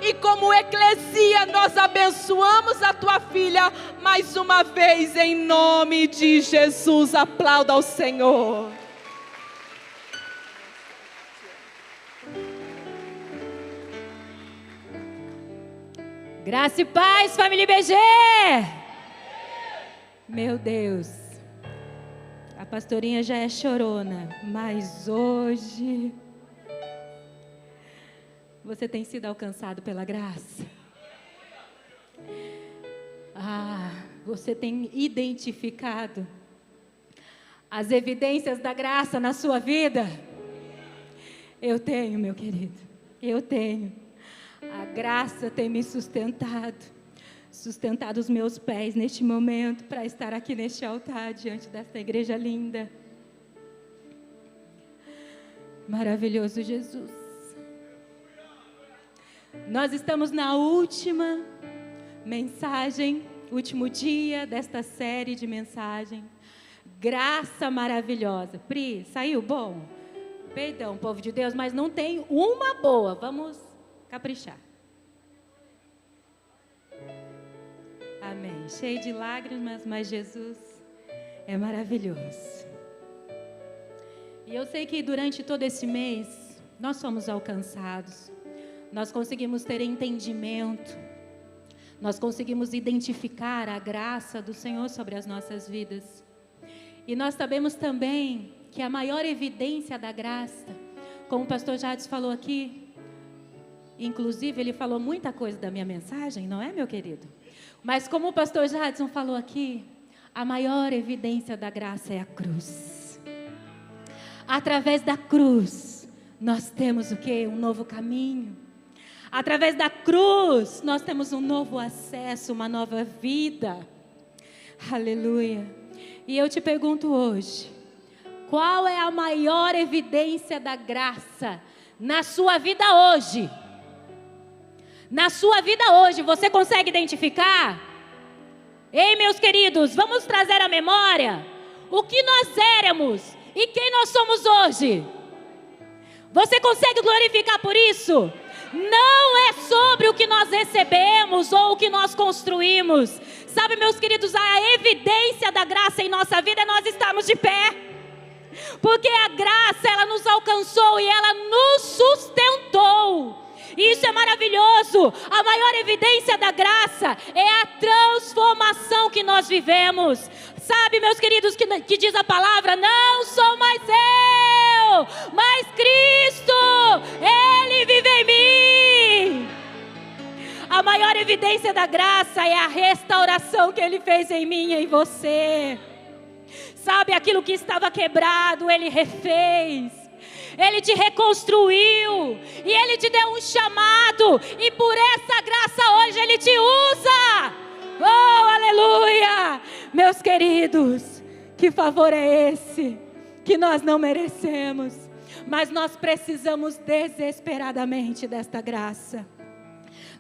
e como eclesia nós abençoamos a tua filha mais uma vez em nome de Jesus. Aplauda ao Senhor. Graça e paz, família IBG! Meu Deus, a pastorinha já é chorona, mas hoje você tem sido alcançado pela graça. Você tem identificado as evidências da graça na sua vida? Eu tenho, meu querido, eu tenho. A graça tem me sustentado os meus pés neste momento para estar aqui neste altar diante desta igreja linda. Maravilhoso Jesus. Nós estamos na última mensagem, último dia desta série de mensagem. Graça maravilhosa. Pri, saiu bom? Perdão, povo de Deus, mas não tem uma boa. Vamos caprichar. Amém. Cheio de lágrimas, mas Jesus é maravilhoso. E eu sei que durante todo esse mês nós fomos alcançados. Nós conseguimos ter entendimento. Nós conseguimos identificar a graça do Senhor sobre as nossas vidas. E nós sabemos também que a maior evidência da graça, como o pastor Jades falou aqui, inclusive ele falou muita coisa da minha mensagem, não é, meu querido? Mas como o pastor Jadson falou aqui, a maior evidência da graça é a cruz. Através da cruz, nós temos o quê? Um novo caminho. Através da cruz, nós temos um novo acesso, uma nova vida. Aleluia. E eu te pergunto hoje, qual é a maior evidência da graça na sua vida hoje? Na sua vida hoje, você consegue identificar? Ei, meus queridos, vamos trazer à memória o que nós éramos e quem nós somos hoje. Você consegue glorificar por isso? Não é sobre o que nós recebemos ou o que nós construímos. Sabe, meus queridos, a evidência da graça em nossa vida é nós estarmos de pé. Porque a graça, ela nos alcançou e ela nos sustentou. Isso é maravilhoso. A maior evidência da graça é a transformação que nós vivemos. Sabe, meus queridos, que diz a palavra, não sou mais eu, mas Cristo, Ele vive em mim. A maior evidência da graça é a restauração que Ele fez em mim e em você. Sabe, aquilo que estava quebrado, Ele refez. Ele te reconstruiu e Ele te deu um chamado, e por essa graça hoje Ele te usa. Oh, aleluia! Meus queridos, que favor é esse que nós não merecemos, mas nós precisamos desesperadamente desta graça.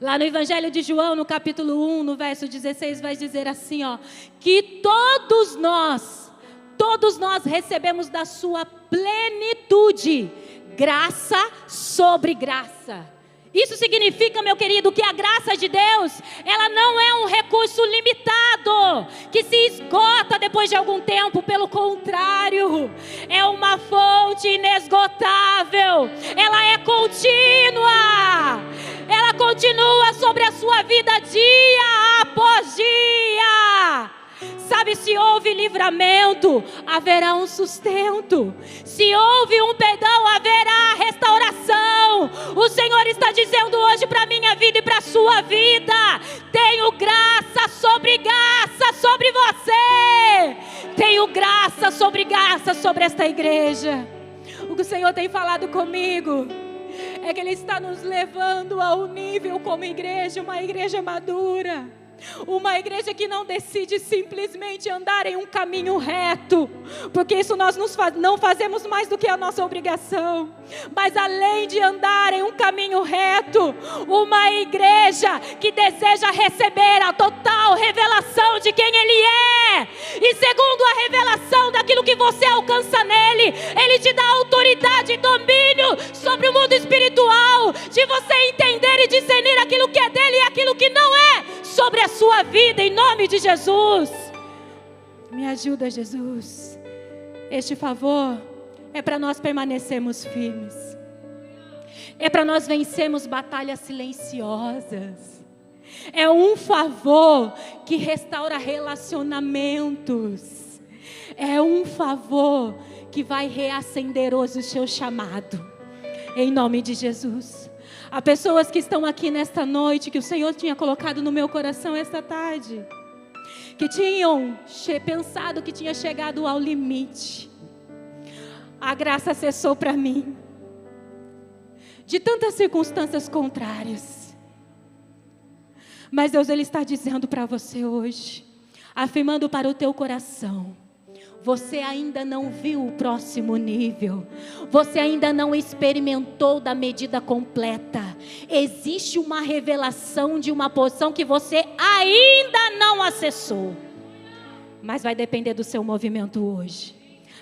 Lá no Evangelho de João, no capítulo 1, no verso 16, vai dizer assim, ó, que todos nós recebemos da sua plenitude, graça sobre graça. Isso significa, meu querido, que a graça de Deus, ela não é um recurso limitado, que se esgota depois de algum tempo. Pelo contrário, é uma fonte inesgotável, ela é contínua, ela continua sobre a sua vida dia após dia. Sabe, se houve livramento, haverá um sustento. Se houve um perdão, haverá restauração. O Senhor está dizendo hoje para a minha vida e para a sua vida: tenho graça sobre você. Tenho graça sobre esta igreja. O que o Senhor tem falado comigo é que Ele está nos levando a um nível como igreja, uma igreja madura. Uma igreja que não decide simplesmente andar em um caminho reto, porque isso nós não fazemos mais do que a nossa obrigação. Mas além de andar em um caminho reto, uma igreja que deseja receber a total revelação de quem Ele é. E segundo a revelação daquilo que você alcança nele, Ele te dá autoridade e domínio sobre o mundo espiritual, de você entender e discernir aquilo que é dele e aquilo que não é sobre a sua vida, em nome de Jesus. Me ajuda, Jesus. Este favor é para nós permanecermos firmes. É para nós vencermos batalhas silenciosas. É um favor que restaura relacionamentos. É um favor que vai reacender hoje o seu chamado. Em nome de Jesus. Há pessoas que estão aqui nesta noite, que o Senhor tinha colocado no meu coração esta tarde, que tinham pensado que tinha chegado ao limite. A graça cessou para mim, de tantas circunstâncias contrárias. Mas Deus, Ele está dizendo para você hoje, afirmando para o teu coração: você ainda não viu o próximo nível. Você ainda não experimentou da medida completa. Existe uma revelação de uma porção que você ainda não acessou. Mas vai depender do seu movimento hoje.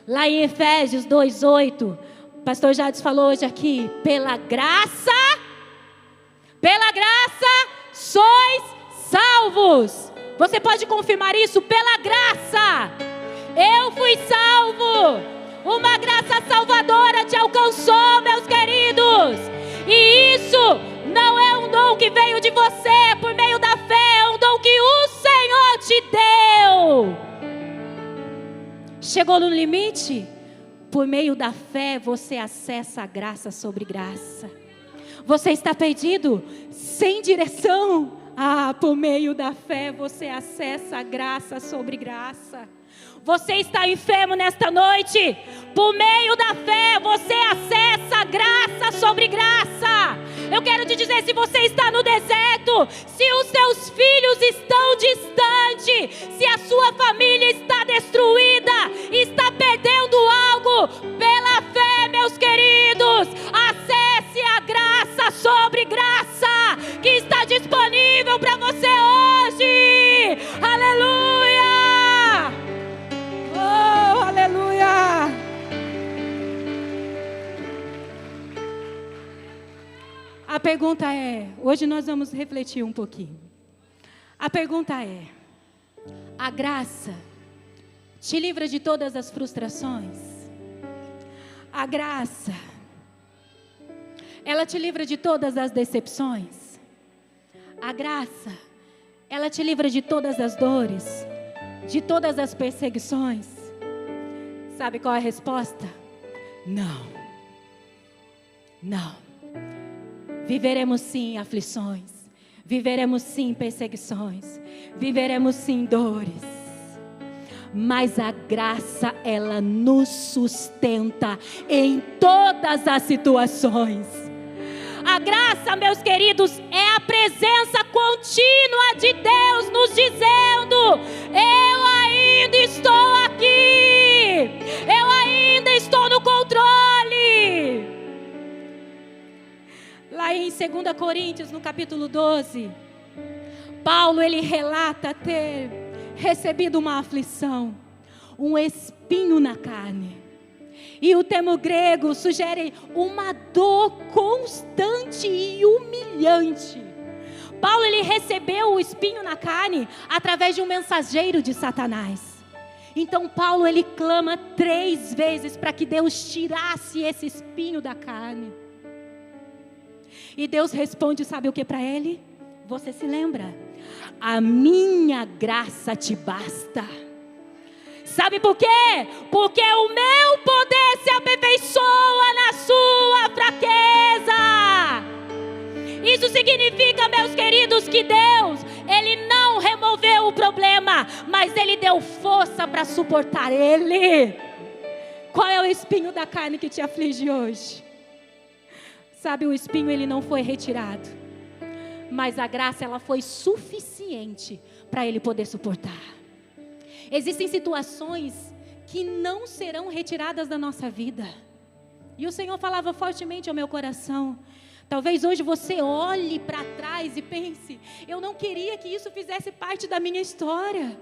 Lá em Efésios 2:8, o pastor Jades falou hoje aqui: pela graça sois salvos. Você pode confirmar isso? Pela graça. Eu fui salvo. Uma graça salvadora te alcançou, meus queridos. E isso não é um dom que veio de você por meio da fé. É um dom que o Senhor te deu. Chegou no limite? Por meio da fé você acessa a graça sobre graça. Você está perdido? Sem direção? Por meio da fé você acessa a graça sobre graça. Você está enfermo nesta noite? Por meio da fé você acessa graça sobre graça. Eu quero te dizer, se você está no deserto, se os seus filhos estão distantes, se a sua família está destruída, está perdendo algo, pela fé, meus queridos, acesse a graça sobre graça que está disponível para você hoje. Aleluia! Oh, aleluia! A pergunta é, hoje nós vamos refletir um pouquinho. A pergunta é: a graça te livra de todas as frustrações? A graça, ela te livra de todas as decepções? A graça, ela te livra de todas as dores, de todas as perseguições? Sabe qual é a resposta? Não. Não. Viveremos sim aflições, viveremos sim perseguições, viveremos sim dores. Mas a graça, ela nos sustenta em todas as situações. A graça, meus queridos, é a presença contínua de Deus nos dizendo: eu ainda estou aqui, eu ainda estou no controle. Lá em 2 Coríntios, no capítulo 12, Paulo, ele relata ter recebido uma aflição, um espinho na carne. E o termo grego sugere uma dor constante e humilhante. Paulo, ele recebeu o espinho na carne através de um mensageiro de Satanás. Então Paulo, ele clama 3 vezes para que Deus tirasse esse espinho da carne. E Deus responde, sabe o que para ele? Você se lembra? A minha graça te basta. Sabe por quê? Porque o meu poder se aperfeiçoa na sua fraqueza. Isso significa, meus queridos, que Deus, Ele não removeu o problema, mas Ele deu força para suportar ele. Qual é o espinho da carne que te aflige hoje? Sabe, o espinho, ele não foi retirado, mas a graça, ela foi suficiente para ele poder suportar. Existem situações que não serão retiradas da nossa vida. E o Senhor falava fortemente ao meu coração. Talvez hoje você olhe para trás e pense: eu não queria que isso fizesse parte da minha história.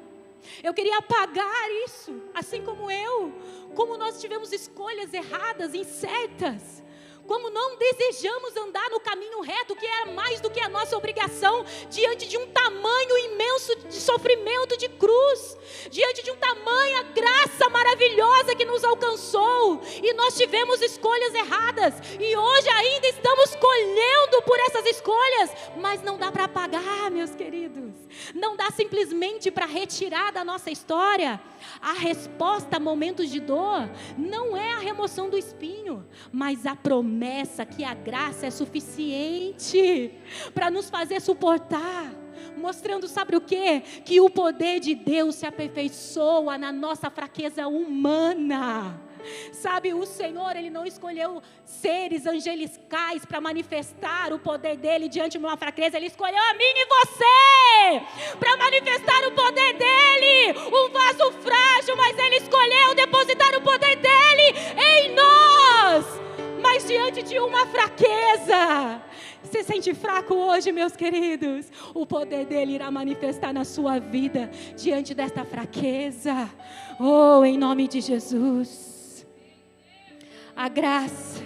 Eu queria apagar isso, assim como nós tivemos escolhas erradas, incertas. como não desejamos andar no caminho reto, que é mais do que a nossa obrigação, diante de um tamanho imenso de sofrimento de cruz, diante de um tamanha graça maravilhosa que nos alcançou, e nós tivemos escolhas erradas, e hoje ainda estamos colhendo por essas escolhas, mas não dá para apagar, meus queridos, não dá simplesmente para retirar da nossa história. A resposta a momentos de dor não é a remoção do espinho, mas a promessa que a graça é suficiente para nos fazer suportar, mostrando, sabe o quê? Que o poder de Deus se aperfeiçoa na nossa fraqueza humana. Sabe, o Senhor, Ele não escolheu seres angelicais para manifestar o poder dEle diante de uma fraqueza. Ele escolheu a mim e você para manifestar o poder dEle. Um vaso frágil, mas Ele escolheu depositar o poder dEle em nós. Mas diante de uma fraqueza, se sente fraco hoje, meus queridos, o poder dEle irá manifestar na sua vida diante desta fraqueza. Oh, em nome de Jesus. A graça,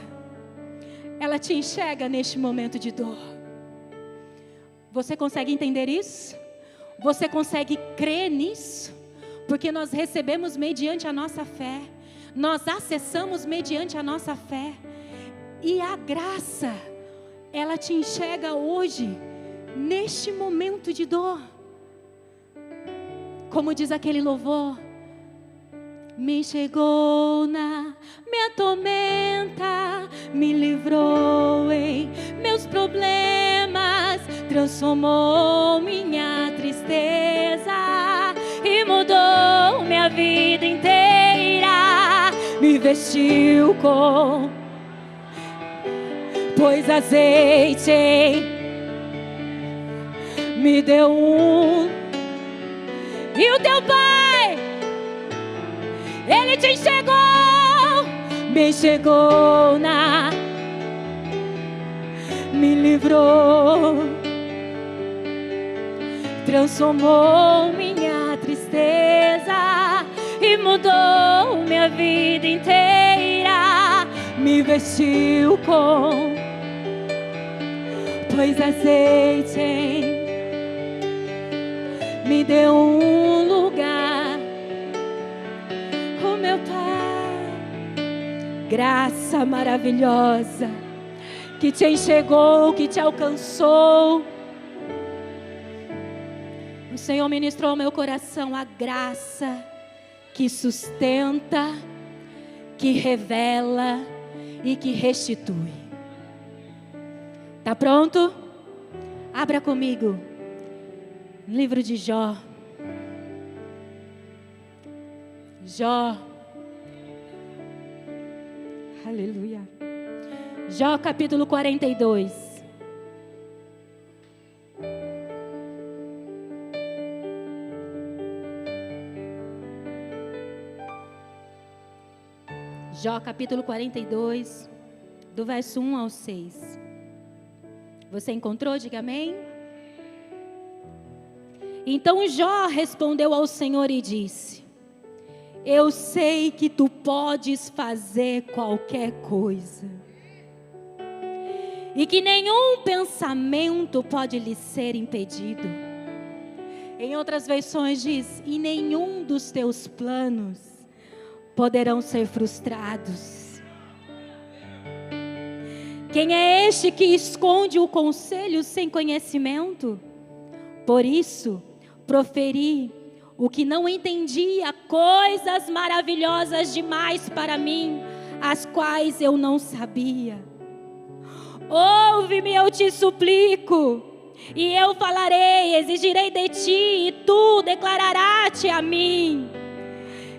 ela te enxerga neste momento de dor. Você consegue entender isso? Você consegue crer nisso? Porque nós recebemos mediante a nossa fé. Nós acessamos mediante a nossa fé. E a graça, ela te enxerga hoje, neste momento de dor. Como diz aquele louvor: me chegou na minha tormenta, me livrou em meus problemas, transformou minha tristeza e mudou minha vida inteira. Me vestiu com pôs azeite, me deu e o teu Pai, Ele te enxergou, me enxergou me livrou, transformou minha tristeza e mudou minha vida inteira. Me vestiu com pôs azeite, me deu lugar. Oh, meu Pai, graça maravilhosa que te enxergou, que te alcançou. O Senhor ministrou ao meu coração a graça que sustenta, que revela e que restitui. Tá pronto? Abra comigo livro de Jó. Jó. Aleluia. Jó capítulo 42. Jó capítulo 42, do verso 1 ao 6. Você encontrou? Diga amém. Então Jó respondeu ao Senhor e disse: eu sei que tu podes fazer qualquer coisa, e que nenhum pensamento pode lhe ser impedido. Em outras versões diz: e nenhum dos teus planos poderão ser frustrados. Quem é este que esconde o conselho sem conhecimento? Por isso, proferi o que não entendia, coisas maravilhosas demais para mim, as quais eu não sabia. Ouve-me, eu te suplico, e eu falarei, exigirei de ti, e tu declararás-te a mim.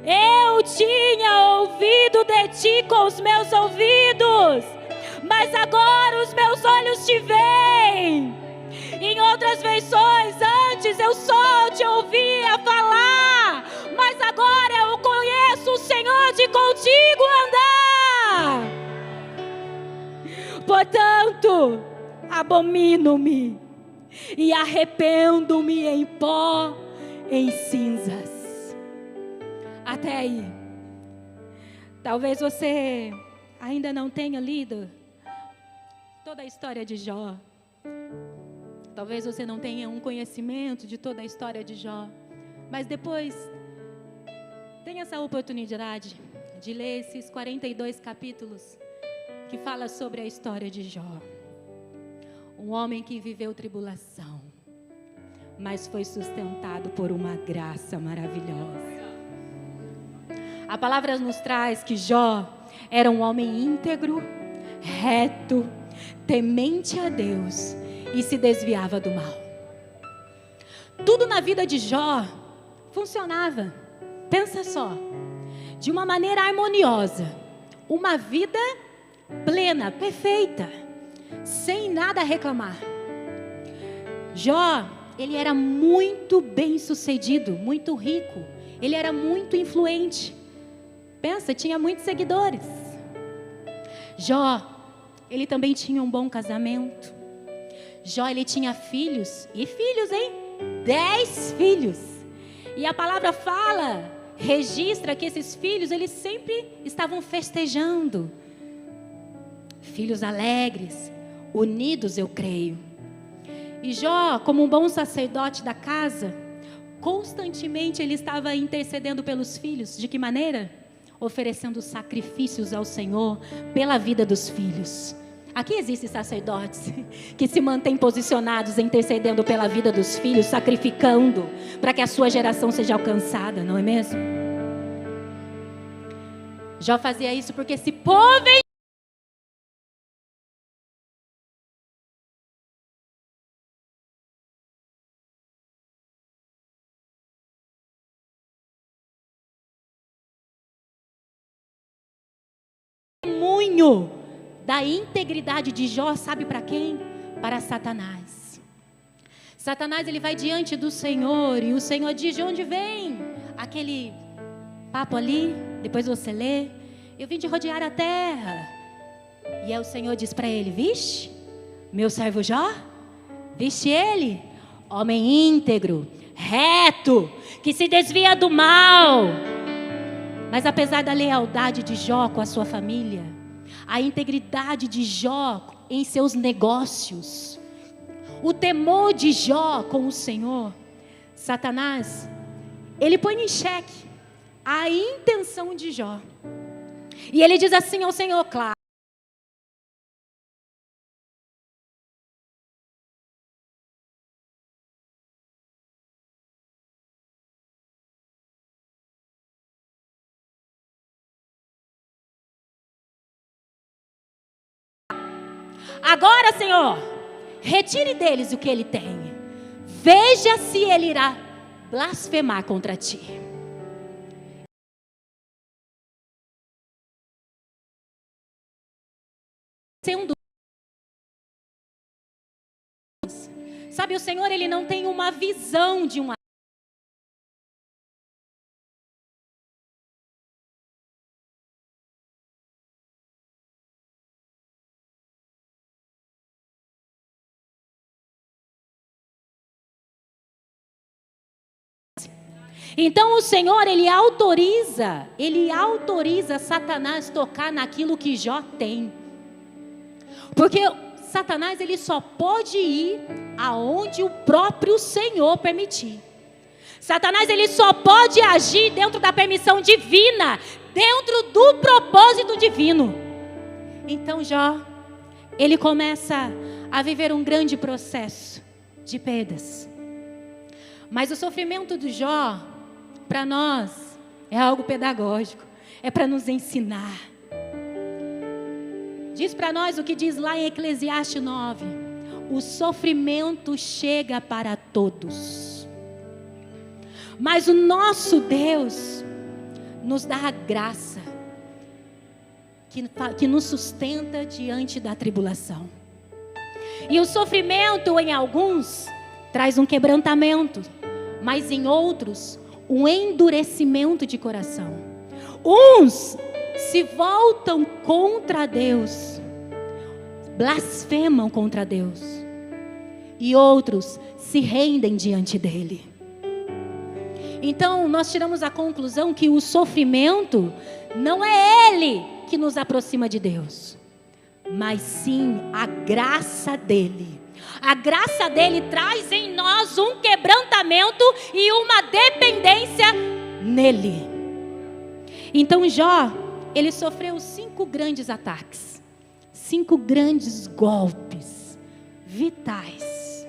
Eu tinha ouvido de ti com os meus ouvidos, mas agora os meus olhos te veem. Em outras versões, antes eu só te ouvia falar, mas agora eu conheço o Senhor de contigo andar. Portanto, abomino-me e arrependo-me em pó, em cinzas. Até aí. Talvez você ainda não tenha lido toda a história de Jó. Talvez você não tenha um conhecimento de toda a história de Jó, mas depois tenha essa oportunidade de ler esses 42 capítulos que fala sobre a história de Jó. Um homem que viveu tribulação, mas foi sustentado por uma graça maravilhosa. A palavra nos traz que Jó era um homem íntegro, reto, temente a Deus e se desviava do mal. Tudo na vida de Jó funcionava, pensa só, de uma maneira harmoniosa, uma vida plena, perfeita, sem nada a reclamar. Jó, ele era muito bem sucedido, muito rico, ele era muito influente. Pensa, tinha muitos seguidores. Jó, ele também tinha um bom casamento. Jó, ele tinha filhos, e filhos, hein? 10 filhos. E a palavra fala, registra que esses filhos, eles sempre estavam festejando. Filhos alegres, unidos, eu creio. E Jó, como um bom sacerdote da casa, constantemente ele estava intercedendo pelos filhos. De que maneira? Oferecendo sacrifícios ao Senhor pela vida dos filhos. Aqui existem sacerdotes que se mantêm posicionados, intercedendo pela vida dos filhos, sacrificando para que a sua geração seja alcançada, não é mesmo? Jó fazia isso porque esse povo da integridade de Jó, sabe para quem? Para Satanás. Satanás, ele vai diante do Senhor e o Senhor diz: de onde vem aquele papo ali? Depois você lê: eu vim de rodear a terra. E aí o Senhor diz para ele: vixe, meu servo Jó, vixe ele, homem íntegro, reto, que se desvia do mal. Mas apesar da lealdade de Jó com a sua família, a integridade de Jó em seus negócios, o temor de Jó com o Senhor, Satanás, ele põe em xeque a intenção de Jó. E ele diz assim ao Senhor: claro, agora, Senhor, retire deles o que ele tem. Veja se ele irá blasfemar contra ti. Sabe, o Senhor, ele não tem uma visão de uma. Então o Senhor, ele autoriza Satanás tocar naquilo que Jó tem. Porque Satanás, ele só pode ir aonde o próprio Senhor permitir. Satanás, ele só pode agir dentro da permissão divina, dentro do propósito divino. Então Jó, ele começa a viver um grande processo de perdas. Mas o sofrimento de Jó, para nós, é algo pedagógico, é para nos ensinar. Diz para nós o que diz lá em Eclesiastes 9: o sofrimento chega para todos, mas o nosso Deus nos dá a graça que nos sustenta diante da tribulação. E o sofrimento em alguns traz um quebrantamento, mas em outros um endurecimento de coração. Uns se voltam contra Deus, blasfemam contra Deus, e outros se rendem diante dele. Então nós tiramos a conclusão que o sofrimento não é ele que nos aproxima de Deus, mas sim a graça dele. A graça dele traz em nós um quebrantamento e uma dependência nele. Então Jó, ele sofreu 5 grandes ataques, 5 grandes golpes vitais.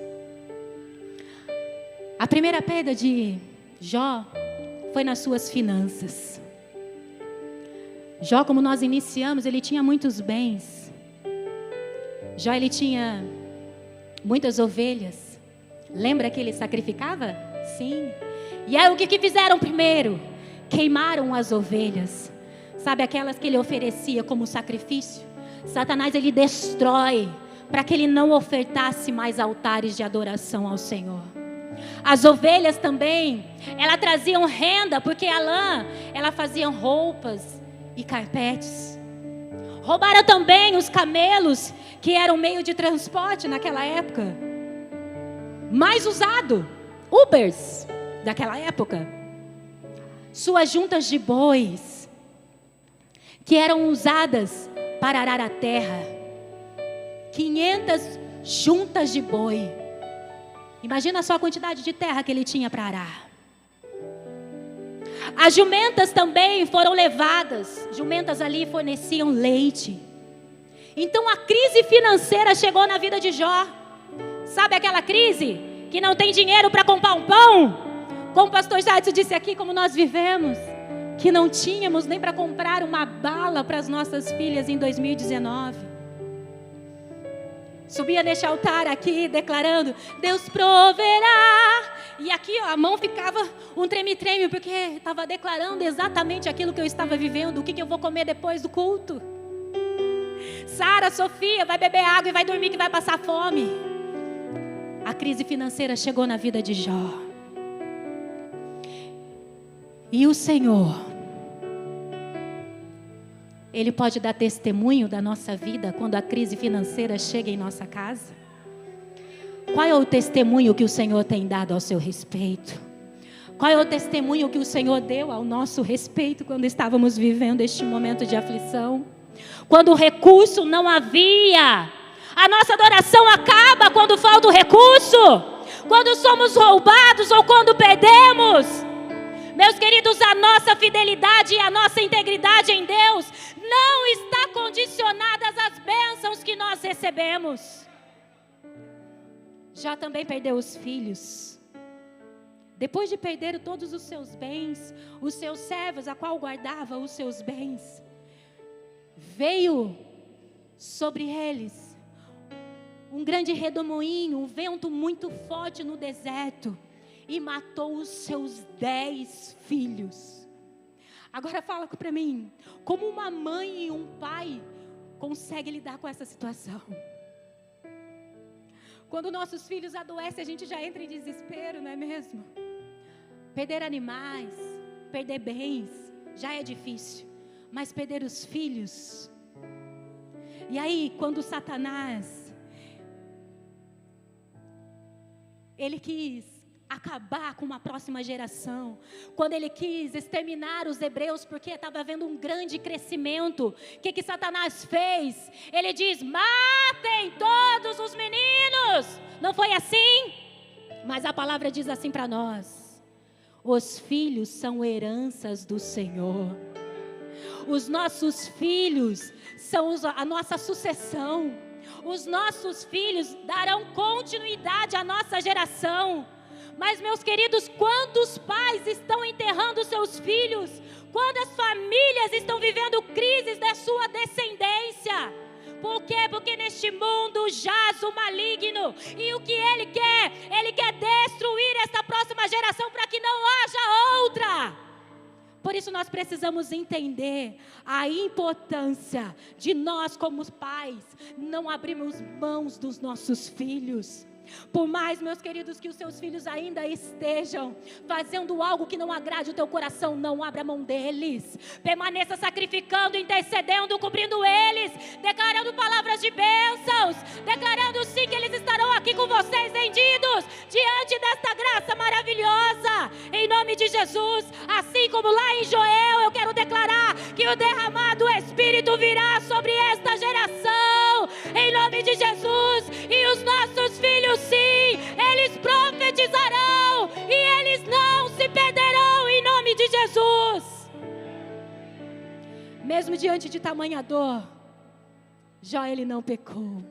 A primeira perda de Jó foi nas suas finanças. Jó, como nós iniciamos, ele tinha muitos bens. Jó, ele tinha muitas ovelhas. Lembra que ele sacrificava? Sim. E aí o que fizeram primeiro? Queimaram as ovelhas. Sabe aquelas que ele oferecia como sacrifício? Satanás, ele destrói para que ele não ofertasse mais altares de adoração ao Senhor. As ovelhas também, elas traziam renda, porque a lã, ela fazia roupas e carpetes. Roubaram também os camelos, que eram meio de transporte naquela época. Mais usado, Ubers daquela época. Suas juntas de bois, que eram usadas para arar a terra. 500 juntas de boi. Imagina só a quantidade de terra que ele tinha para arar. As jumentas também foram levadas. Jumentas ali forneciam leite. Então a crise financeira chegou na vida de Jó. Sabe aquela crise que não tem dinheiro para comprar um pão? Como o pastor Jadson disse aqui, como nós vivemos, que não tínhamos nem para comprar uma bala para as nossas filhas em 2019. Subia neste altar aqui declarando: Deus proverá. E aqui ó, a mão ficava um treme-treme, porque estava declarando exatamente aquilo que eu estava vivendo. O que eu vou comer depois do culto? Sara, Sofia, vai beber água e vai dormir que vai passar fome. A crise financeira chegou na vida de Jó. E o Senhor, Ele pode dar testemunho da nossa vida quando a crise financeira chega em nossa casa? Qual é o testemunho que o Senhor tem dado ao seu respeito? Qual é o testemunho que o Senhor deu ao nosso respeito quando estávamos vivendo este momento de aflição? Quando o recurso não havia. A nossa adoração acaba quando falta o recurso. Quando somos roubados ou quando perdemos. Meus queridos, a nossa fidelidade e a nossa integridade em Deus não está condicionadas às bênçãos que nós recebemos. Já também perdeu os filhos. Depois de perder todos os seus bens, os seus servos, a qual guardava os seus bens, veio sobre eles um grande redemoinho, um vento muito forte no deserto, e matou os seus 10 filhos. Agora fala para mim, como uma mãe e um pai conseguem lidar com essa situação? Quando nossos filhos adoecem, a gente já entra em desespero, não é mesmo? Perder animais, perder bens, já é difícil. Mas perder os filhos. E aí, quando Satanás, ele quis acabar com uma próxima geração, quando ele quis exterminar os hebreus, porque estava havendo um grande crescimento, o que Satanás fez? Ele diz: matem todos os meninos. Não foi assim? Mas a palavra diz assim para nós: os filhos são heranças do Senhor. Os nossos filhos são a nossa sucessão. Os nossos filhos darão continuidade à nossa geração. Mas, meus queridos, quantos pais estão enterrando seus filhos? Quantas famílias estão vivendo crises da sua descendência? Por quê? Porque neste mundo jaz o maligno. E o que ele quer? Ele quer destruir esta próxima geração para que não haja outra. Por isso nós precisamos entender a importância de nós como pais não abrirmos mãos dos nossos filhos. Por mais, meus queridos, que os seus filhos ainda estejam fazendo algo que não agrade o teu coração, não abra mão deles. Permaneça sacrificando, intercedendo, cobrindo eles, declarando palavras de bênçãos, declarando sim que eles estarão aqui com vocês rendidos diante desta graça maravilhosa, em nome de Jesus. Assim como lá em Joel, eu quero declarar que o derramado Espírito virá sobre esta geração. Mesmo diante de tamanha dor, Jó, ele não pecou.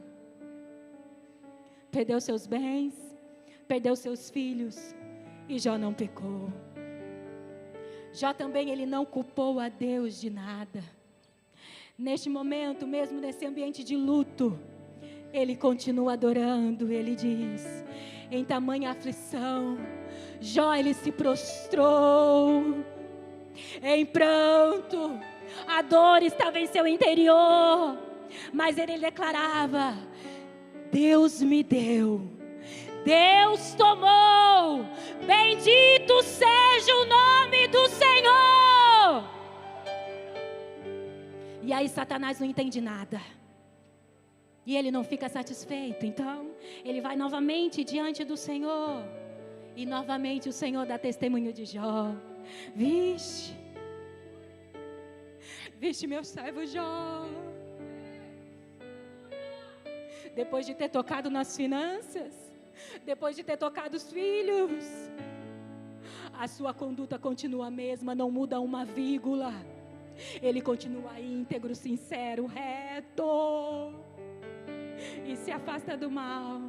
Perdeu seus bens, perdeu seus filhos, e Jó não pecou. Jó também, ele não culpou a Deus de nada. Neste momento, mesmo nesse ambiente de luto, ele continua adorando. Ele diz, em tamanha aflição, Jó, ele se prostrou em pranto. A dor estava em seu interior, mas ele declarava, Deus me deu, Deus tomou, bendito seja o nome do Senhor. E aí Satanás não entende nada, e ele não fica satisfeito. Então ele vai novamente diante do Senhor, e novamente o Senhor dá testemunho de Jó. Vixe, meu servo Jó, depois de ter tocado nas finanças, depois de ter tocado os filhos, a sua conduta continua a mesma, não muda uma vírgula. Ele continua íntegro, sincero, reto, e se afasta do mal.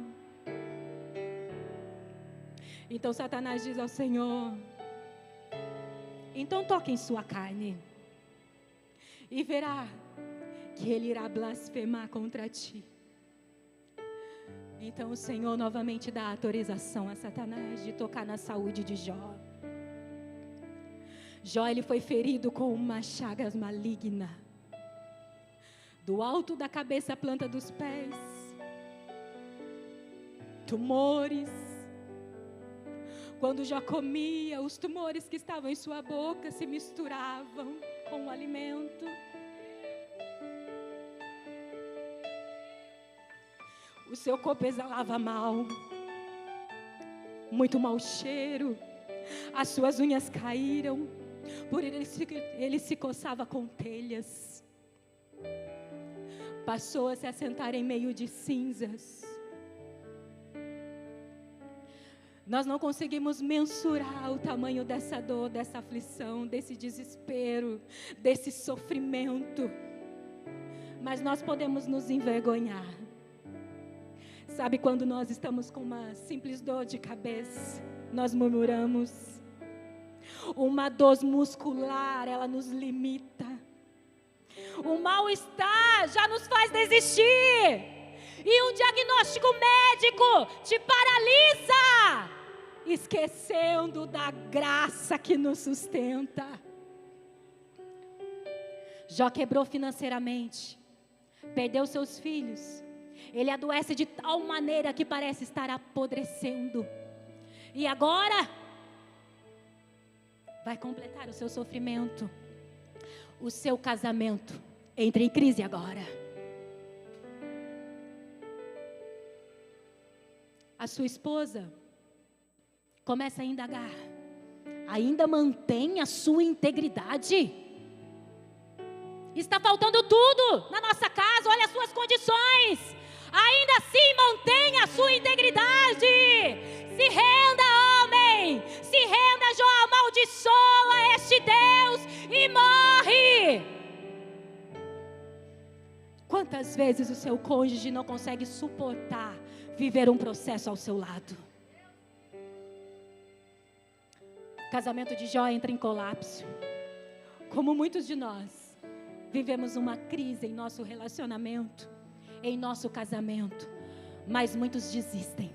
Então Satanás diz ao Senhor, então toque em sua carne, e verá que ele irá blasfemar contra ti. Então o Senhor novamente dá autorização a Satanás de tocar na saúde de Jó. Jó, ele foi ferido com uma chaga maligna, do alto da cabeça à planta dos pés, tumores. Quando Jó comia, os tumores que estavam em sua boca se misturavam com o alimento. O seu corpo exalava mal, muito mau cheiro. As suas unhas caíram, por ele se coçava com telhas. Passou a se assentar em meio de cinzas. Nós não conseguimos mensurar o tamanho dessa dor, dessa aflição, desse desespero, desse sofrimento. Mas nós podemos nos envergonhar. Sabe quando nós estamos com uma simples dor de cabeça, nós murmuramos. Uma dor muscular, ela nos limita. O mal-estar já nos faz desistir. E um diagnóstico médico te paralisa, esquecendo da graça que nos sustenta. Jó quebrou financeiramente, perdeu seus filhos. Ele adoece de tal maneira que parece estar apodrecendo. E agora vai completar o seu sofrimento. O seu casamento entra em crise agora. A sua esposa começa a indagar. Ainda mantém a sua integridade? Está faltando tudo na nossa casa, olha as suas condições. Ainda assim mantenha a sua integridade. Se renda, homem. Se renda, Jó. Amaldiçoa este Deus e morre. Quantas vezes o seu cônjuge não consegue suportar viver um processo ao seu lado? O casamento de Jó entra em colapso. Como muitos de nós vivemos uma crise em nosso relacionamento, em nosso casamento, mas muitos desistem.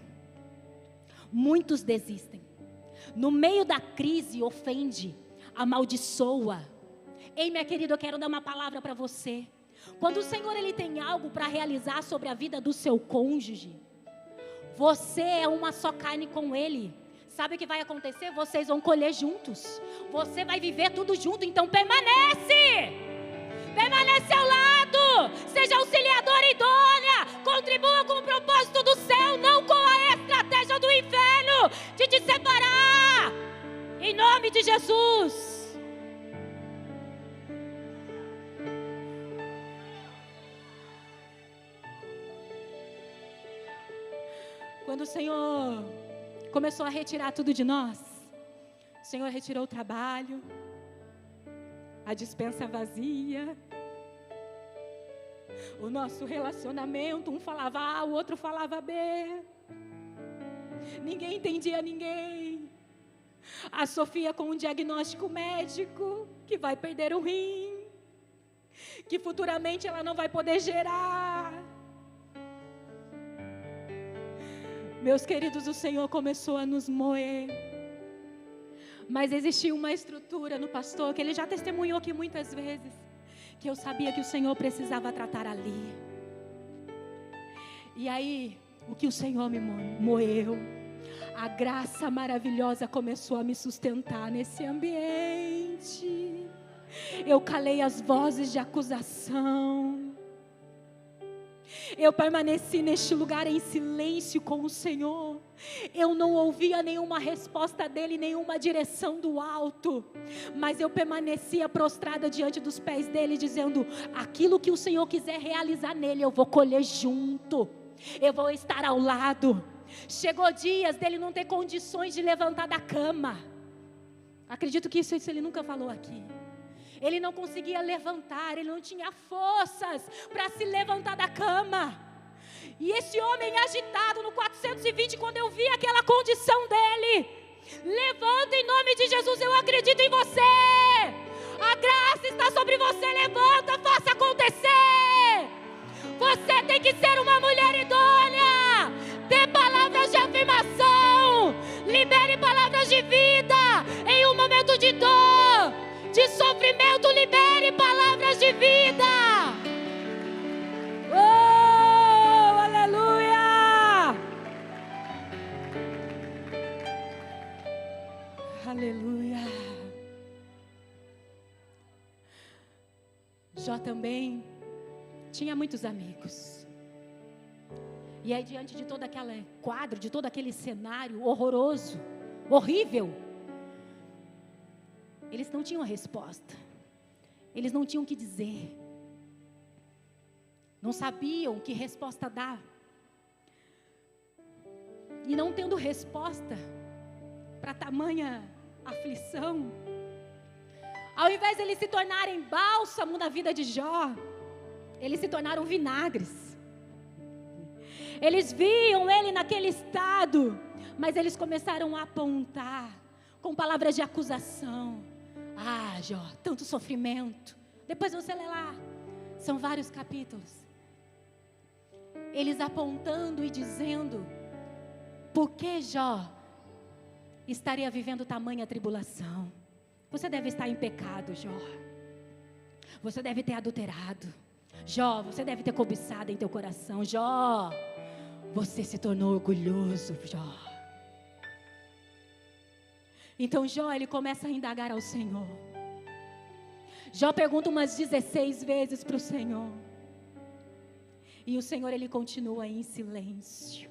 Muitos desistem. No meio da crise, ofende, amaldiçoa. Ei, minha querida, eu quero dar uma palavra para você. Quando o Senhor ele tem algo para realizar sobre a vida do seu cônjuge, você é uma só carne com ele. Sabe o que vai acontecer? Vocês vão colher juntos. Você vai viver tudo junto, então permanece. Permanece ao lado, seja auxiliadora idônea, contribua com o propósito do céu, não com a estratégia do inferno de te separar, em nome de Jesus. Quando o Senhor começou a retirar tudo de nós, o Senhor retirou o trabalho, a despensa vazia, o nosso relacionamento, um falava A, o outro falava B, ninguém entendia ninguém. A Sofia com um diagnóstico médico, que vai perder o rim, que futuramente ela não vai poder gerar. Meus queridos, o Senhor começou a nos moer. Mas existia uma estrutura no pastor, que ele já testemunhou aqui muitas vezes, que eu sabia que o Senhor precisava tratar ali. E aí, o que o Senhor me moeu, a graça maravilhosa começou a me sustentar nesse ambiente. Eu calei as vozes de acusação. Eu permaneci neste lugar em silêncio com o Senhor. Eu não ouvia nenhuma resposta dele, nenhuma direção do alto, mas eu permanecia prostrada diante dos pés dele, dizendo: aquilo que o Senhor quiser realizar nele, eu vou colher junto, eu vou estar ao lado. Chegou dias dele não ter condições de levantar da cama. Acredito que isso ele nunca falou aqui. Ele não conseguia levantar, ele não tinha forças para se levantar da cama. E esse homem agitado no 420, quando eu vi aquela condição dele: levanta em nome de Jesus, eu acredito em você, a graça está sobre você, levanta, faça acontecer. Você tem que ser uma mulher idônea, dê palavras de afirmação, libere palavras de vida em um momento de dor, de sofrimento, libere palavras de vida. Oh, aleluia! Aleluia! Jó também tinha muitos amigos. E aí, diante de todo aquele quadro, de todo aquele cenário horroroso, horrível, eles não tinham resposta. Eles não tinham o que dizer. Não sabiam que resposta dar. E não tendo resposta para tamanha aflição, ao invés de eles se tornarem bálsamo na vida de Jó, eles se tornaram vinagres. Eles viam ele naquele estado, mas eles começaram a apontar com palavras de acusação. Ah, Jó, tanto sofrimento. Depois você lê lá, são vários capítulos. Eles apontando e dizendo: por que Jó estaria vivendo tamanha tribulação? Você deve estar em pecado, Jó. Você deve ter adulterado. Jó, você deve ter cobiçado em teu coração. Jó, você se tornou orgulhoso, Jó. Então Jó, ele começa a indagar ao Senhor. Jó pergunta umas 16 vezes para o Senhor. E o Senhor, ele continua em silêncio.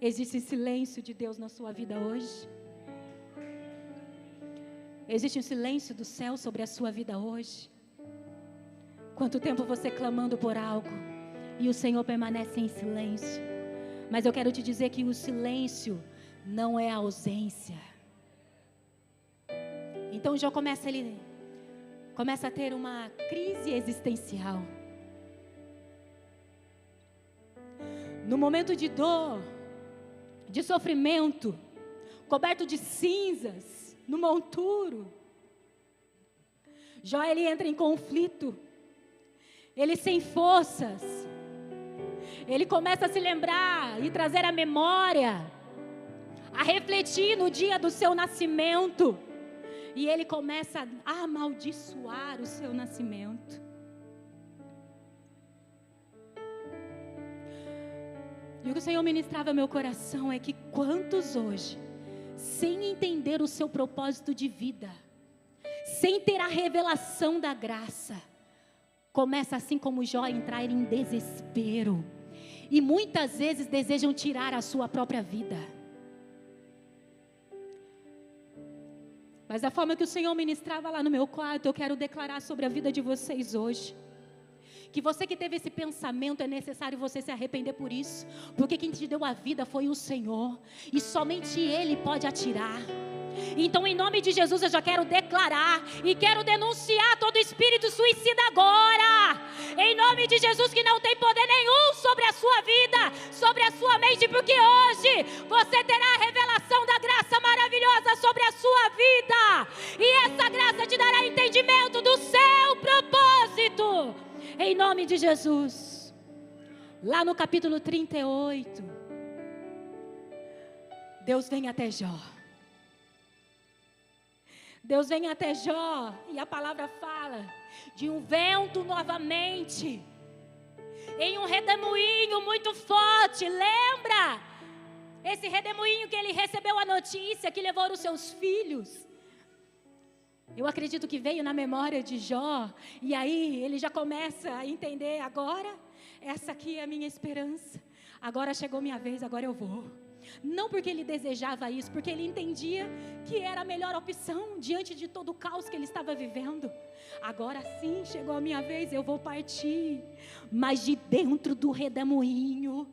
Existe silêncio de Deus na sua vida hoje? Existe um silêncio do céu sobre a sua vida hoje? Quanto tempo você clamando por algo e o Senhor permanece em silêncio? Mas eu quero te dizer que o silêncio não é ausência. Então Jó começa a ter uma crise existencial. No momento de dor, de sofrimento, coberto de cinzas, no monturo, Jó, ele entra em conflito. Ele sem forças. Ele começa a se lembrar e trazer à memória, a refletir no dia do seu nascimento. E ele começa a amaldiçoar o seu nascimento. E o que o Senhor ministrava ao meu coração é que quantos hoje, sem entender o seu propósito de vida, sem ter a revelação da graça, começa assim como Jó a entrar em desespero. E muitas vezes desejam tirar a sua própria vida. Mas da forma que o Senhor ministrava lá no meu quarto, eu quero declarar sobre a vida de vocês hoje, que você que teve esse pensamento, é necessário você se arrepender por isso, porque quem te deu a vida foi o Senhor, e somente Ele pode atirar. Então, em nome de Jesus, eu já quero declarar e quero denunciar todo espírito suicida agora, em nome de Jesus, que não tem poder nenhum sobre a sua vida, sobre a sua mente, porque hoje você terá a revelação da graça maravilhosa sobre a sua vida, e essa graça te dará entendimento do seu propósito, em nome de Jesus. Lá no capítulo 38, Deus vem até Jó. Deus vem até Jó, e a palavra fala de um vento novamente, em um redemoinho muito forte. Lembra? Esse redemoinho que ele recebeu a notícia, que levou os seus filhos. Eu acredito que veio na memória de Jó, e aí ele já começa a entender: agora, essa aqui é a minha esperança, agora chegou minha vez, agora eu vou. Não porque ele desejava isso, porque ele entendia que era a melhor opção diante de todo o caos que ele estava vivendo. Agora sim, chegou a minha vez, eu vou partir. Mas de dentro do redemoinho,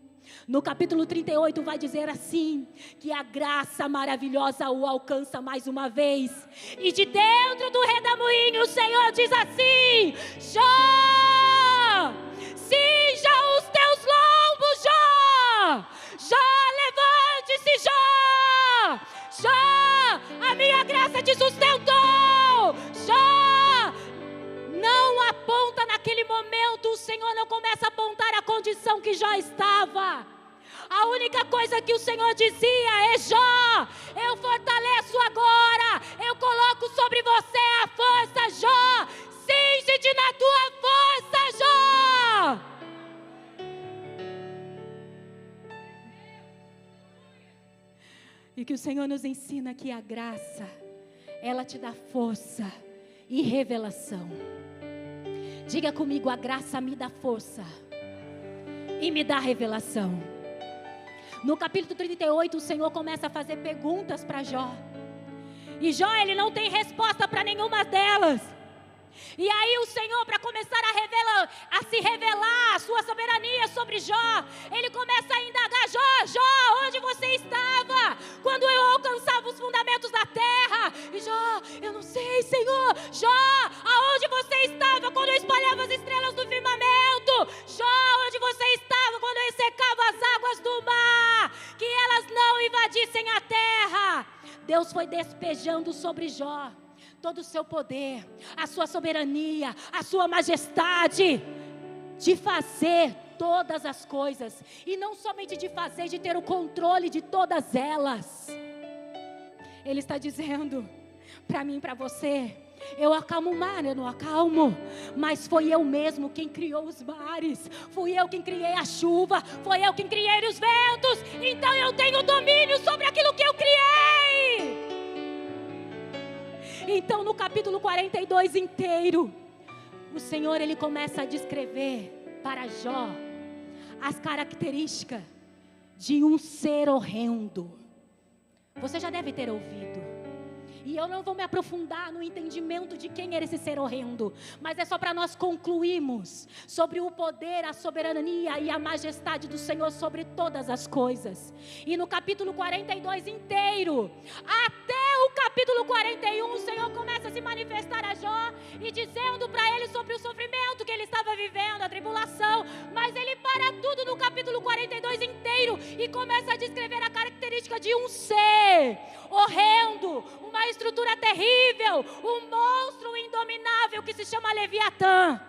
no capítulo 38 vai dizer assim, que a graça maravilhosa o alcança mais uma vez. E de dentro do redemoinho o Senhor diz assim: Jó, cinja os teus lombos, Jó. Jó, levante-se, Jó. Jó, a minha graça te sustentou. Jó, não aponta naquele momento, o Senhor não começa a apontar a condição que Jó estava. A única coisa que o Senhor dizia é: Jó, eu fortaleço agora, eu coloco sobre você a força, Jó. Cinge-te na tua força, Jó. E que o Senhor nos ensina que a graça, ela te dá força e revelação. Diga comigo: a graça me dá força e me dá revelação. No capítulo 38, o Senhor começa a fazer perguntas para Jó. E Jó, ele não tem resposta para nenhuma delas. E aí o Senhor, para começar a se revelar a sua soberania sobre Jó, ele começa a indagar: Jó, onde você estava quando eu alcançava os fundamentos da terra? E Jó: eu não sei, Senhor. Jó, aonde você estava quando eu espalhava as estrelas do firmamento? Jó, onde você estava quando eu ressecava as águas do mar, que elas não invadissem a terra? Deus foi despejando sobre Jó todo o seu poder, a sua soberania, a sua majestade, de fazer todas as coisas, e não somente de fazer, de ter o controle de todas elas. Ele está dizendo para mim e para você: eu acalmo o mar, eu não acalmo, mas foi eu mesmo quem criou os mares, fui eu quem criei a chuva, foi eu quem criei os ventos, então eu tenho domínio sobre aquilo que eu criei. Então no capítulo 42 inteiro, o Senhor, ele começa a descrever para Jó as características de um ser horrendo. Você já deve ter ouvido, e eu não vou me aprofundar no entendimento de quem era esse ser horrendo, mas é só para nós concluirmos sobre o poder, a soberania e a majestade do Senhor sobre todas as coisas. E no capítulo 42 inteiro, até o capítulo 41, o Senhor começa a se manifestar a Jó e dizendo para ele sobre o sofrimento que ele estava vivendo, a tribulação. Mas ele para tudo no capítulo 42 inteiro e começa a descrever a característica de um ser horrendo, uma estrutura terrível, um monstro indominável que se chama Leviatã.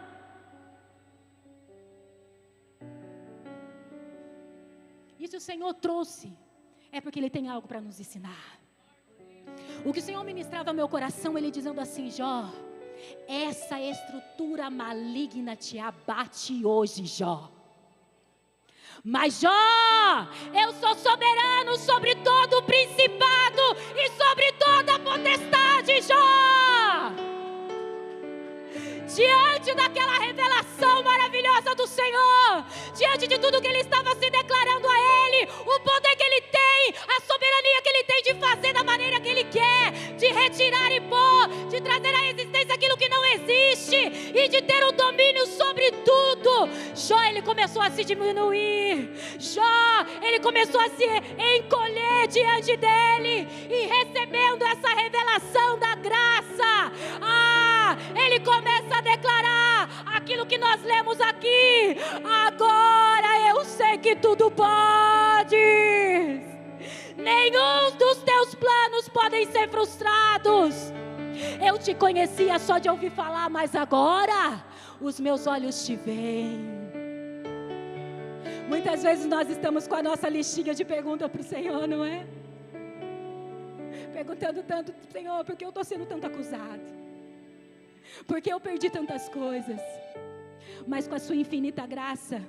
E se o Senhor trouxe, é porque Ele tem algo para nos ensinar. O que o Senhor ministrava ao meu coração, Ele dizendo assim: Jó, essa estrutura maligna te abate hoje, Jó. Mas Jó, eu sou soberano sobre todo o principado e sobre toda a potestade, Jó. Diante daquela revelação maravilhosa do Senhor, diante de tudo que Ele estava se declarando a Ele, o poder que Ele tem, a soberania que Ele tem de fazer da maneira que Ele quer, de retirar e pôr, de trazer à existência aquilo que não existe, e de ter o domínio sobre tudo. ele começou a se diminuir. Jó, ele começou a se encolher diante dele. E recebendo essa revelação da graça, ele começa a declarar aquilo que nós lemos aqui: agora eu sei que tudo podes. Nenhum dos teus planos podem ser frustrados. Eu te conhecia só de ouvir falar, mas agora os meus olhos te veem. Muitas vezes nós estamos com a nossa listinha de perguntas para o Senhor, não é? Perguntando tanto: Senhor, por que eu estou sendo tanto acusado? Por que eu perdi tantas coisas? Mas com a sua infinita graça,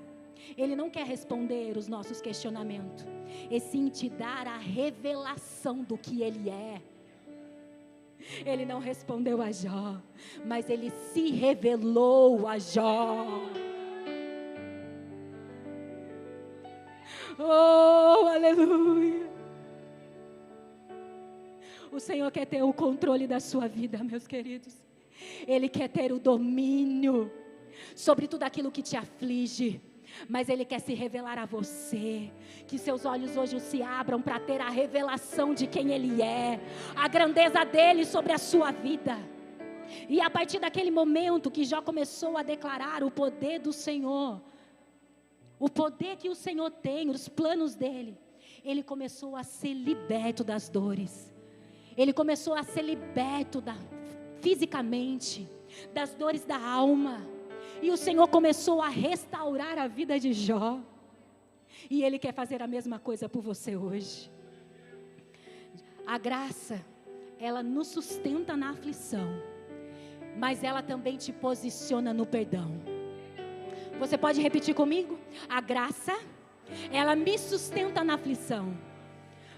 Ele não quer responder os nossos questionamentos, e sim te dar a revelação do que Ele é. Ele não respondeu a Jó, mas Ele se revelou a Jó. Oh, aleluia! O Senhor quer ter o controle da sua vida, meus queridos. Ele quer ter o domínio sobre tudo aquilo que te aflige. Mas Ele quer se revelar a você. Que seus olhos hoje se abram para ter a revelação de quem Ele é, a grandeza dEle sobre a sua vida. E a partir daquele momento que Jó começou a declarar o poder do Senhor, o poder que o Senhor tem, os planos dEle, ele começou a ser liberto das dores. Ele começou a ser liberto fisicamente, das dores da alma. E o Senhor começou a restaurar a vida de Jó. E Ele quer fazer a mesma coisa por você hoje. A graça, ela nos sustenta na aflição, mas ela também te posiciona no perdão. Você pode repetir comigo? A graça, ela me sustenta na aflição,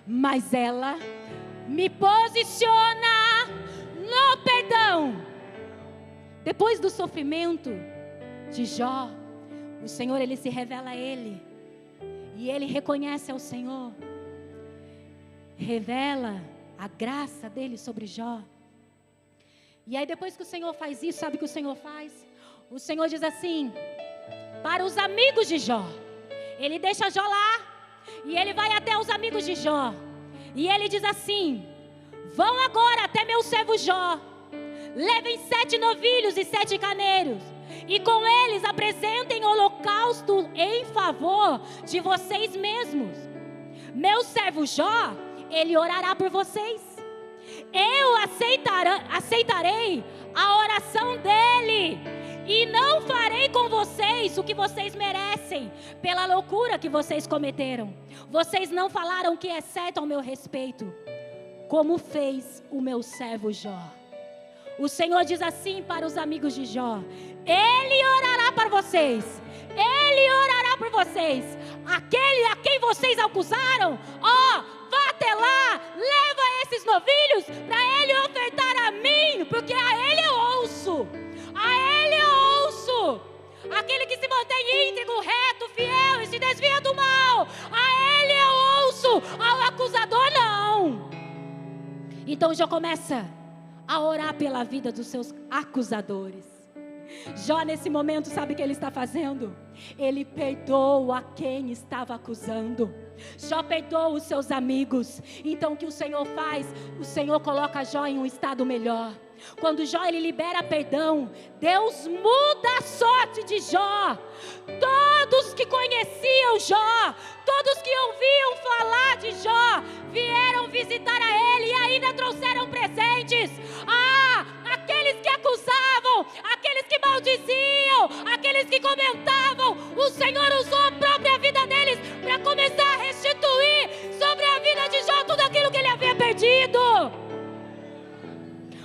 mas ela me posiciona no perdão. Depois do sofrimento de Jó, o Senhor, Ele se revela a ele, e ele reconhece ao Senhor, revela a graça dele sobre Jó. E aí depois que o Senhor faz isso, sabe o que o Senhor faz? O Senhor diz assim, para os amigos de Jó, Ele deixa Jó lá, e Ele vai até os amigos de Jó, e Ele diz assim: vão agora até meu servo Jó, levem 7 novilhos e 7 carneiros, e com eles apresentem holocausto em favor de vocês mesmos. Meu servo Jó, ele orará por vocês. Eu aceitarei a oração dele, e não farei com vocês o que vocês merecem, pela loucura que vocês cometeram. Vocês não falaram o que é certo ao meu respeito, como fez o meu servo Jó. O Senhor diz assim para os amigos de Jó: Ele orará para vocês, Ele orará por vocês. Aquele a quem vocês acusaram, vá até lá, leva esses novilhos para Ele ofertar a mim, porque a Ele eu ouço, a Ele eu ouço. Aquele que se mantém íntegro, reto, fiel e se desvia do mal, a Ele eu ouço, ao acusador não. Então Jó começa a orar pela vida dos seus acusadores. Jó, nesse momento, sabe o que ele está fazendo? Ele perdoa quem estava acusando. Jó perdoa os seus amigos. Então o que o Senhor faz? O Senhor coloca Jó em um estado melhor. Quando Jó ele libera perdão, Deus muda a sorte de Jó. Todos que conheciam Jó, todos que ouviam falar de Jó, vieram visitar a ele e ainda trouxeram presentes. Aqueles que acusavam, aqueles que maldiziam, aqueles que comentavam, o Senhor usou a própria vida deles para começar a restituir sobre a vida de Jó tudo aquilo que ele havia perdido.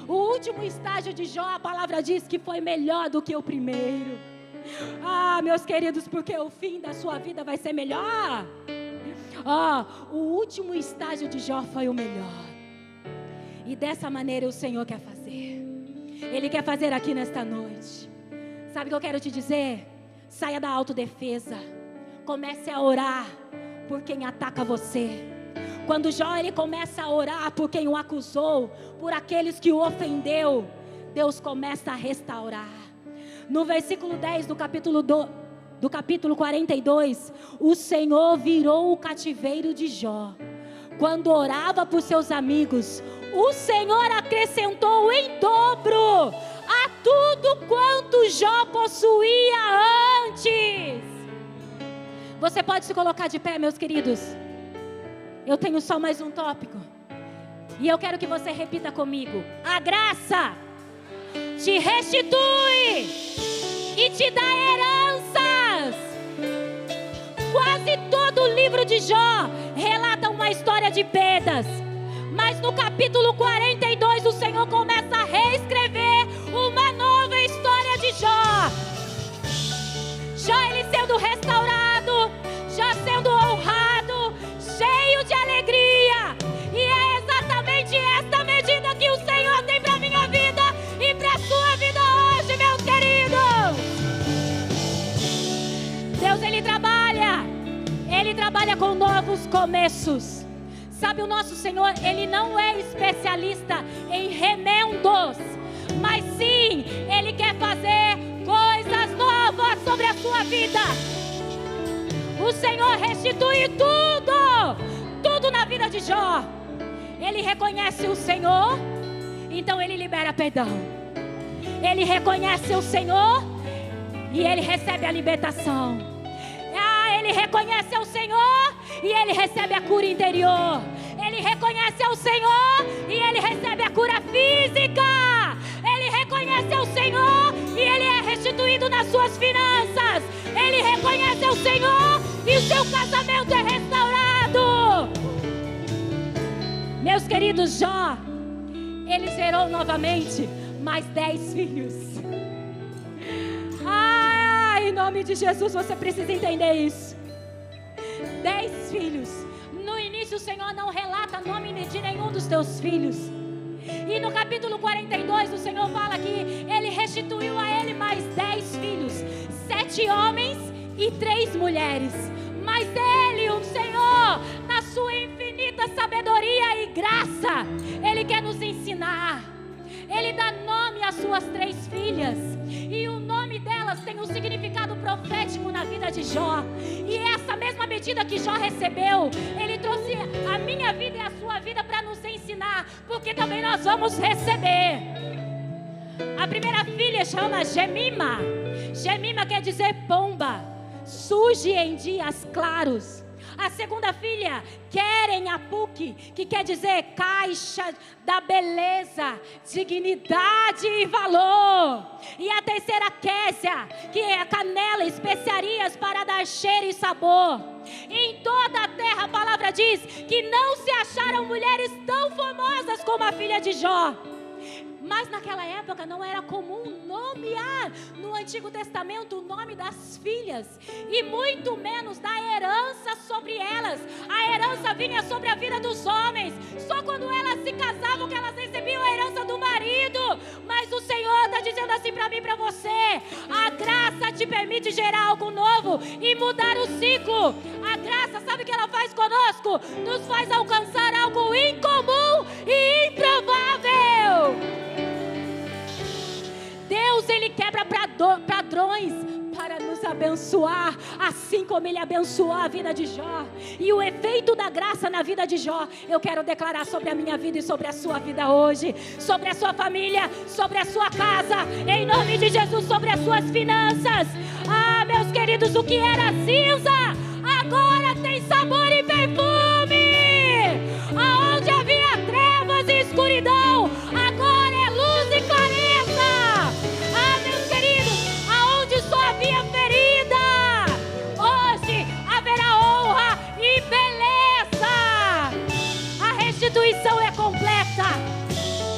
O último estágio de Jó, a palavra diz que foi melhor do que o primeiro. Meus queridos, porque o fim da sua vida vai ser melhor. O último estágio de Jó foi o melhor. E dessa maneira o Senhor quer fazer. Ele quer fazer aqui nesta noite. Sabe o que eu quero te dizer? Saia da autodefesa. Comece a orar por quem ataca você. Quando Jó ele começa a orar por quem o acusou, por aqueles que o ofendeu, Deus começa a restaurar. No versículo 10 do capítulo do capítulo 42, o Senhor virou o cativeiro de Jó. Quando orava por seus amigos, o Senhor acrescentou em dobro a tudo quanto Jó possuía antes. Você pode se colocar de pé, meus queridos? Eu tenho só mais um tópico. E eu quero que você repita comigo. A graça te restitui e te dá heranças. Quase todo o livro de Jó relata uma história de perdas. Mas no capítulo 42 o Senhor começa a reescrever uma nova história de Jó. Jó, ele sendo restaurado, Jó sendo honrado, cheio de alegria. E é exatamente esta medida que o Senhor tem para a minha vida e para a sua vida hoje, meus queridos. Deus, Ele trabalha com novos começos. Sabe, o nosso Senhor, Ele não é especialista em remendos, mas sim, Ele quer fazer coisas novas sobre a sua vida. O Senhor restitui tudo na vida de Jó. Ele reconhece o Senhor, então Ele libera perdão. Ele reconhece o Senhor e Ele recebe a libertação. Ele reconhece o Senhor e Ele recebe a cura interior. Ele reconhece o Senhor e Ele recebe a cura física. Ele reconhece o Senhor e Ele é restituído nas suas finanças. Ele reconhece o Senhor e o seu casamento é restaurado. Meus queridos, Jó, ele gerou novamente mais 10 filhos. Em nome de Jesus, você precisa entender isso. 10 filhos. No início o Senhor não relata nome de nenhum dos teus filhos. E no capítulo 42 o Senhor fala que Ele restituiu a ele mais 10 filhos. 7 homens e 3 mulheres. Mas Ele, o Senhor, na sua infinita sabedoria e graça, Ele quer nos ensinar. Ele dá nome às suas 3 filhas. E o nome delas tem um significado profético na vida de Jó. E essa mesma medida que Jó recebeu, Ele trouxe a minha vida e a sua vida para nos ensinar. Porque também nós vamos receber. A primeira filha chama Jemima. Jemima quer dizer pomba. Surge em dias claros. A segunda filha, Querem Apuk, que quer dizer caixa da beleza, dignidade e valor. E a terceira, Késia, que é canela, especiarias para dar cheiro e sabor. Em toda a terra a palavra diz que não se acharam mulheres tão famosas como a filha de Jó. Mas naquela época não era comum nomear no Antigo Testamento o nome das filhas, e muito menos da herança sobre elas. A herança vinha sobre a vida dos homens, só quando elas se casavam que elas recebiam a herança do marido. Mas o Senhor está dizendo assim para mim e para você: a graça te permite gerar algo novo e mudar o ciclo. A graça, sabe o que ela faz conosco? Nos faz alcançar algo incomum e improvável. Deus, Ele quebra padrões para nos abençoar, assim como Ele abençoou a vida de Jó. E o efeito da graça na vida de Jó, eu quero declarar sobre a minha vida e sobre a sua vida hoje, sobre a sua família, sobre a sua casa, em nome de Jesus, sobre as suas finanças. Ah, meus queridos, o que era cinza, agora tem sabor e perfume. Aonde havia trevas e escuridão, agora é luz e clareza. Havia ferida, hoje haverá honra e beleza. A restituição é completa.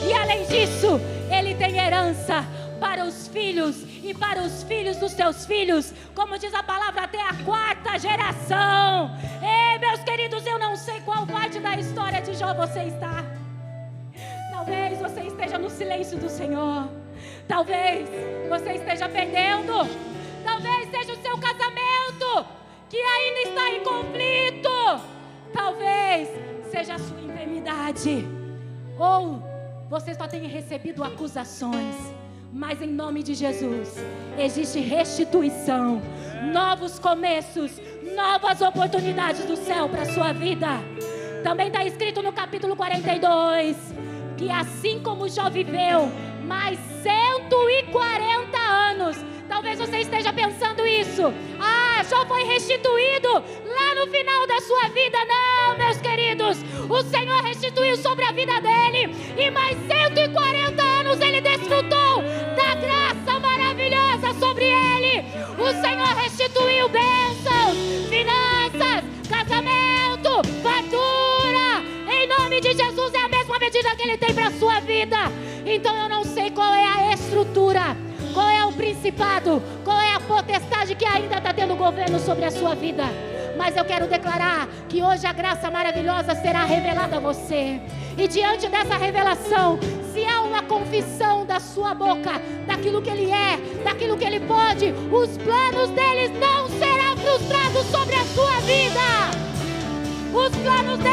E além disso, Ele tem herança para os filhos e para os filhos dos seus filhos, como diz a palavra, até a 4ª geração. Ei, meus queridos, eu não sei qual parte da história de Jó você está. Talvez você esteja no silêncio do Senhor. Talvez você esteja perdendo. Talvez seja o seu casamento que ainda está em conflito. Talvez seja a sua enfermidade. Ou você só tenha recebido acusações. Mas em nome de Jesus, existe restituição, novos começos, novas oportunidades do céu para a sua vida. Também está escrito no capítulo 42, que assim como Jó viveu mais 140 anos, talvez você esteja pensando isso, Jó foi restituído lá no final da sua vida. Não, meus queridos, o Senhor restituiu sobre a vida dele, e mais 140 anos ele desfrutou da graça maravilhosa sobre ele. O Senhor restituiu bênçãos, finanças, casamento, fartura. Em nome de Jesus, é a mesma medida que ele tem para a sua vida. Então eu não sei qual é a estrutura, qual é o principado, qual é a potestade que ainda está tendo governo sobre a sua vida, mas eu quero declarar que hoje a graça maravilhosa será revelada a você. E diante dessa revelação, se há uma confissão da sua boca, daquilo que Ele é, daquilo que Ele pode, os planos deles não serão frustrados sobre a sua vida. Os planos